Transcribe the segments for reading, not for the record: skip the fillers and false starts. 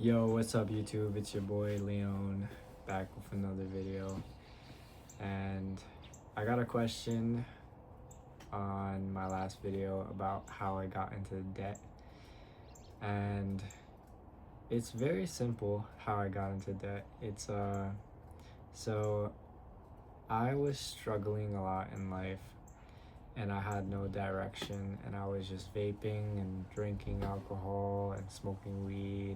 Yo, what's up YouTube? It's your boy Leon back with another video. And I got a question on my last video about how I got into debt. And it's very simple how I got into debt. So I was struggling a lot in life and I had no direction, and I was just vaping and drinking alcohol and smoking weed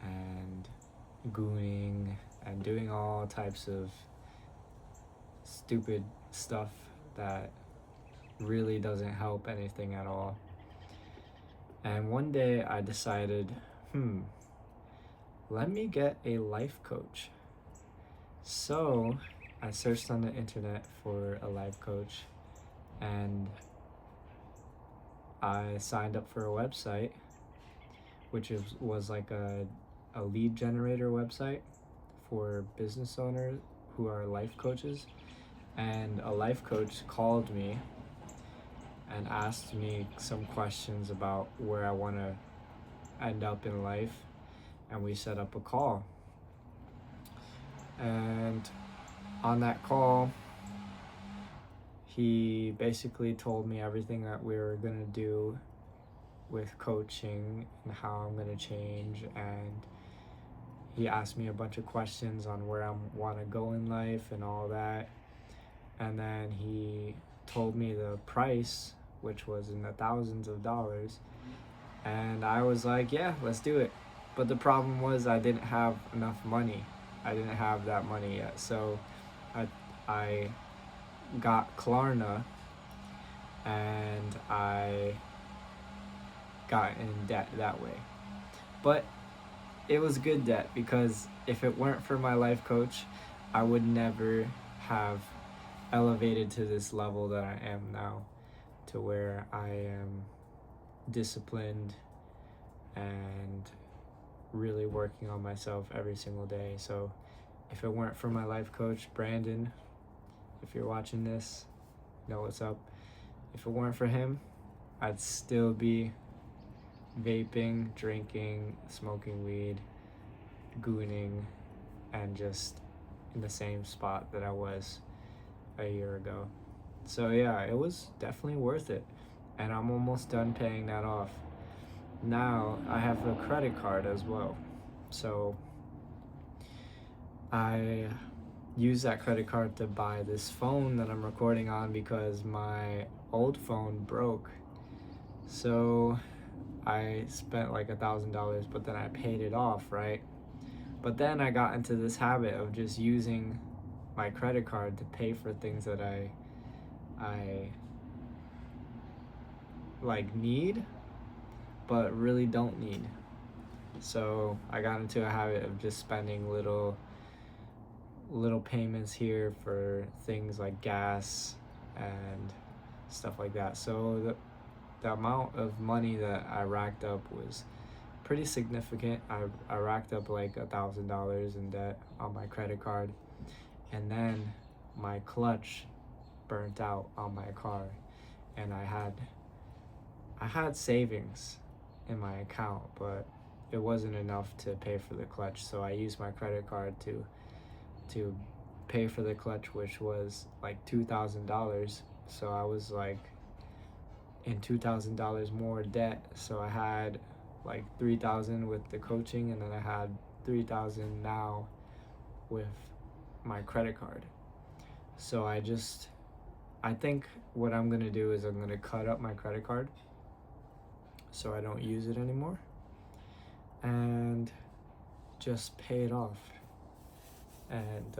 and gooning and doing all types of stupid stuff that really doesn't help anything at all. And one day I decided, let me get a life coach. So I searched on the internet for a life coach and I signed up for a website, which was like a lead generator website for business owners who are life coaches. And a life coach called me and asked me some questions about where I want to end up in life, and we set up a call. And on that call, he basically told me everything that we were going to do with coaching and how I'm going to change, and he asked me a bunch of questions on where I want to go in life and all that. And then he told me the price, which was in the thousands of dollars, and I was like, yeah, let's do it. But the problem was I didn't have enough money. I didn't have that money yet, so I got Klarna and I got in debt that way. But it was good debt, because if it weren't for my life coach, I would never have elevated to this level that I am now, to where I am disciplined and really working on myself every single day. So if it weren't for my life coach, Brandon, if you're watching this, you know what's up. If it weren't for him, I'd still be vaping, drinking, smoking weed, gooning, and just in the same spot that I was a year ago. So yeah, it was definitely worth it, and I'm almost done paying that off. Now I have a credit card as well, so I use that credit card to buy this phone that I'm recording on, because my old phone broke. So I spent like $1,000, but then I paid it off, right? But then I got into this habit of just using my credit card to pay for things that I like need, but really don't need. So I got into a habit of just spending little payments here for things like gas and stuff like that. So the amount of money that I racked up was pretty significant. I racked up like $1,000 in debt on my credit card, and then my clutch burnt out on my car, and I had savings in my account, but it wasn't enough to pay for the clutch. So I used my credit card to pay for the clutch, which was like $2,000. So I was like in $2,000 more debt. So I had like $3,000 with the coaching, and then I had $3,000 now with my credit card. So I think what I'm gonna do is I'm gonna cut up my credit card so I don't use it anymore, and just pay it off. And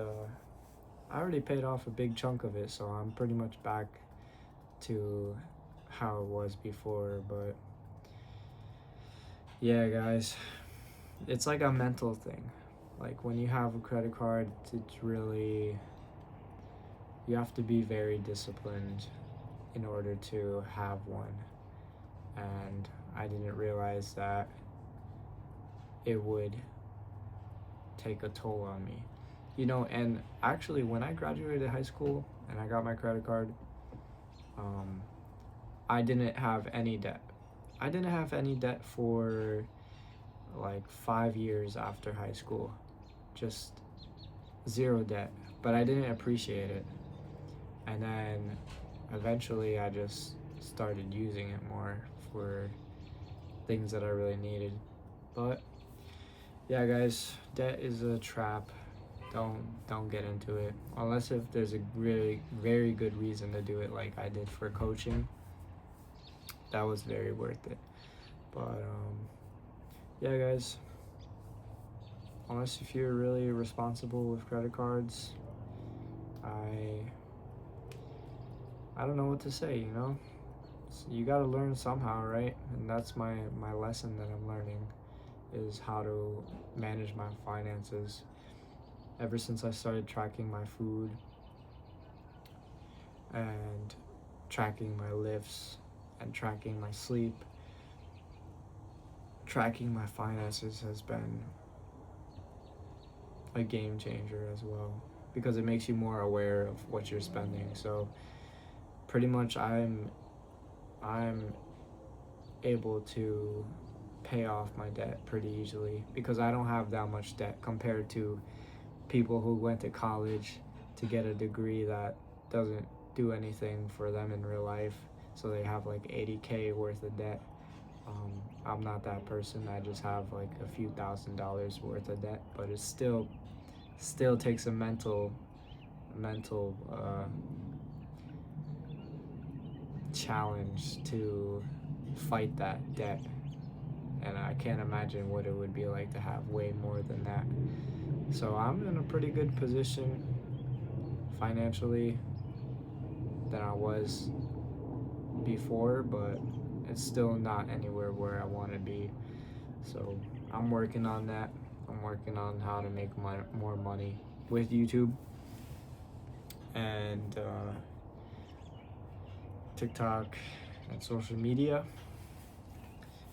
I already paid off a big chunk of it, so I'm pretty much back to how it was before. But yeah, guys, it's like a mental thing. Like when you have a credit card, it's really, you have to be very disciplined in order to have one. And I didn't realize that it would take a toll on me. And actually when I graduated high school and I got my credit card, I didn't have any debt. I didn't have any debt for like 5 years after high school, just zero debt, but I didn't appreciate it. And then eventually I just started using it more for things that I really needed. But yeah, guys, debt is a trap. Don't get into it unless if there's a really very good reason to do it, like I did for coaching. That was very worth it. But yeah, guys, unless if you're really responsible with credit cards, I don't know what to say, you know? You got to learn somehow, right? And that's my lesson that I'm learning, is how to manage my finances. Ever since I started tracking my food and tracking my lifts and tracking my sleep, tracking my finances has been a game changer as well, because it makes you more aware of what you're spending. So pretty much I'm able to pay off my debt pretty easily because I don't have that much debt compared to people who went to college to get a degree that doesn't do anything for them in real life, so they have like 80K worth of debt. I'm not that person. I just have like a few $1,000s worth of debt, but it still takes a mental challenge to fight that debt, and I can't imagine what it would be like to have way more than that. So I'm in a pretty good position financially than I was before, but it's still not anywhere where I want to be. So I'm working on that. I'm working on how to make more money with YouTube and TikTok and social media.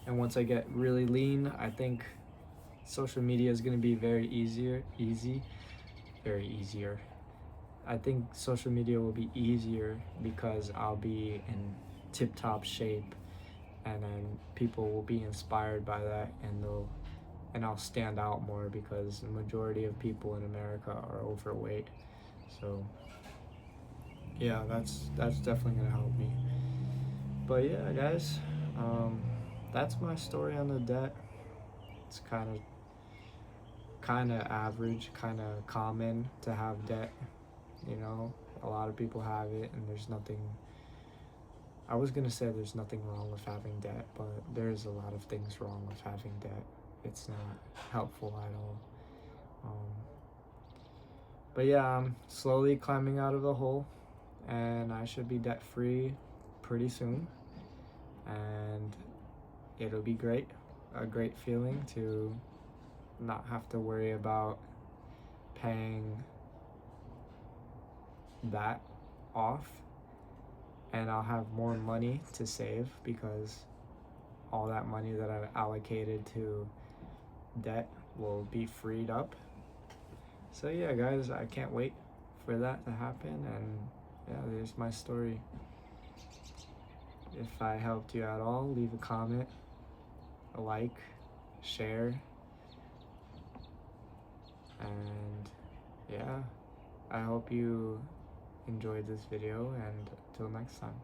And once I get really lean, I think social media is going to be very easier. I think social media will be easier because I'll be in tip-top shape, and then people will be inspired by that, and I'll stand out more because the majority of people in America are overweight. So yeah, that's definitely gonna help me. But yeah, guys, that's my story on the debt. It's kind of average, kind of common to have debt. You know, a lot of people have it, and there's nothing. I was gonna say there's nothing wrong with having debt, but there's a lot of things wrong with having debt. It's not helpful at all. But yeah, I'm slowly climbing out of the hole, and I should be debt free pretty soon, and it'll be great. A great feeling to not have to worry about paying that off, and I'll have more money to save because all that money that I've allocated to debt will be freed up. So yeah, guys, I can't wait for that to happen, and yeah, there's my story. If I helped you at all, leave a comment, a like, share, and yeah, I hope you enjoyed this video, and until next time.